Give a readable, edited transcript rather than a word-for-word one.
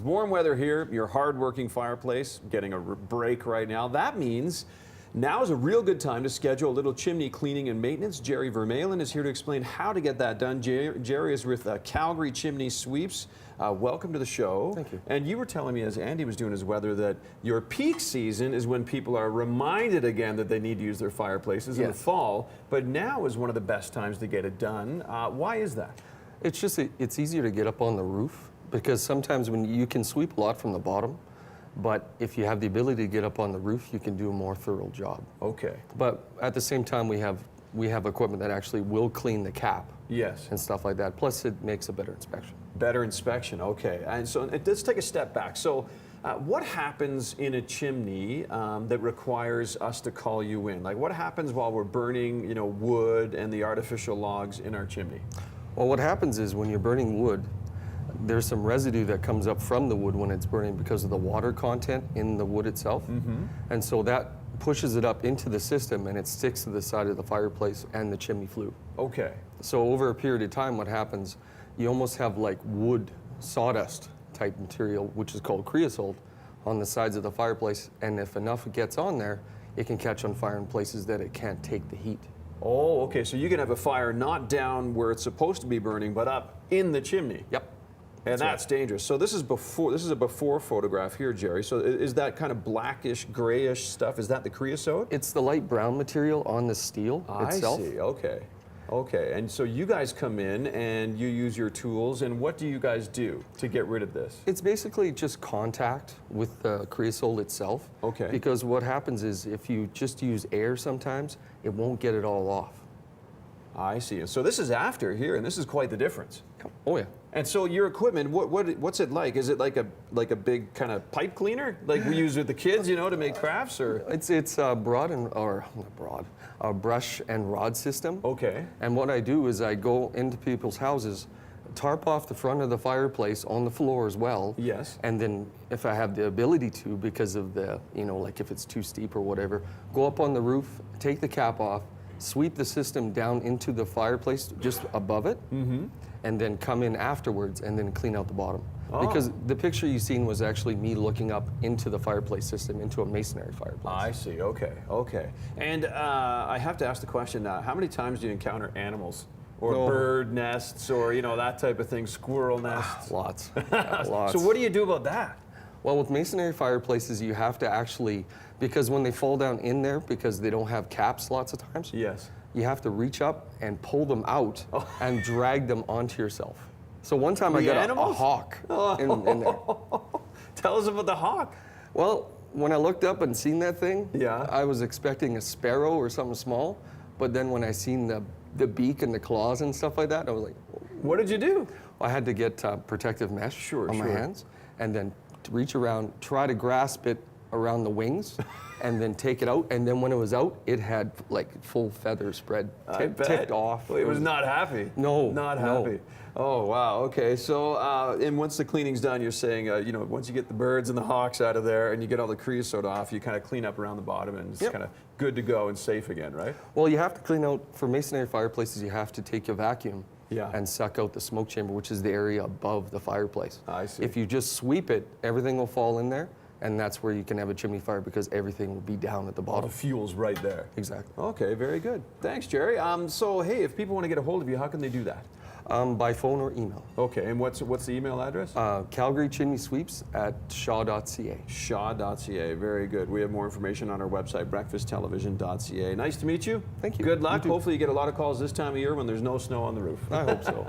warm weather here, your hard-working fireplace getting a break right now. That means now is a real good time to schedule a little chimney cleaning and maintenance. Jerry Vermeulen is here to explain how to get that done. Jerry is with Calgary Chimney Sweeps. Welcome to the show. Thank you. And you were telling me as Andy was doing his weather that your peak season is when people are reminded again that they need to use their fireplaces in the fall, but now is one of the best times to get it done. Why is that? It's just, it's easier to get up on the roof because sometimes when you can sweep a lot from the bottom, but if you have the ability to get up on the roof, you can do a more thorough job. Okay. But at the same time, we have equipment that actually will clean the cap. Yes. And stuff like that. Plus, it makes a better inspection. Better inspection, okay. And so let's take a step back. So what happens in a chimney that requires us to call you in? Like what happens while we're burning, wood and the artificial logs in our chimney? Well, what happens is when you're burning wood, there's some residue that comes up from the wood when it's burning because of the water content in the wood itself. Mm-hmm. And so that pushes it up into the system and it sticks to the side of the fireplace and the chimney flue. Okay. So over a period of time, what happens, you almost have like wood sawdust type material, which is called creosote, on the sides of the fireplace. And if enough gets on there, it can catch on fire in places that it can't take the heat. Oh, okay. So you can have a fire not down where it's supposed to be burning, but up in the chimney. Yep. And that's dangerous. So this is a before photograph here, Jerry. So is that kind of blackish, grayish stuff? Is that the creosote? It's the light brown material on the steel itself. I see. Okay. Okay. And so you guys come in and you use your tools. And what do you guys do to get rid of this? It's basically just contact with the creosote itself. Okay. Because what happens is if you just use air sometimes, it won't get it all off. I see. So this is after here, and this is quite the difference. Oh yeah. And so your equipment, what's it like? Is it like a big kind of pipe cleaner, like we use with the kids, to make crafts, or? It's a a brush and rod system. Okay. And what I do is I go into people's houses, tarp off the front of the fireplace on the floor as well. Yes. And then if I have the ability to, because of the, like if it's too steep or whatever, go up on the roof, take the cap off, sweep the system down into the fireplace just above it, and then come in afterwards and then clean out the bottom. Oh. Because the picture you seen was actually me looking up into the fireplace system, into a masonry fireplace. I see, okay, okay. And I have to ask the question, how many times do you encounter animals? Or bird nests, or that type of thing, squirrel nests? Lots, lots. So what do you do about that? Well, with masonry fireplaces, you have to actually, because when they fall down in there, because they don't have caps lots of times, yes, you have to reach up and pull them out and drag them onto yourself. So one time I got a hawk in there. Tell us about the hawk. Well, when I looked up and seen that thing, I was expecting a sparrow or something small, but then when I seen the beak and the claws and stuff like that, I was like, what did you do? I had to get protective mesh on my hands and then reach around, try to grasp it around the wings, and then take it out. And then when it was out, it had like full feather spread, ticked off. Well, it was not happy. No, not happy. Oh wow. Okay. So, and once the cleaning's done, you're saying, once you get the birds and the hawks out of there, and you get all the creosote off, you kind of clean up around the bottom, and it's kind of good to go and safe again, right? Well, you have to clean out for masonry fireplaces. You have to take your vacuum. And suck out the smoke chamber, which is the area above the fireplace. I see. If you just sweep it, everything will fall in there, and that's where you can have a chimney fire because everything will be down at the bottom. All the fuel's right there. Exactly. Okay, very good. Thanks, Jerry. So, hey, if people want to get a hold of you, how can they do that? By phone or email. Okay, and what's the email address? Calgary Chimney Sweeps at shaw.ca. Shaw.ca, very good. We have more information on our website, breakfasttelevision.ca. Nice to meet you. Thank you. Good luck. Hopefully you get a lot of calls this time of year when there's no snow on the roof. I hope so.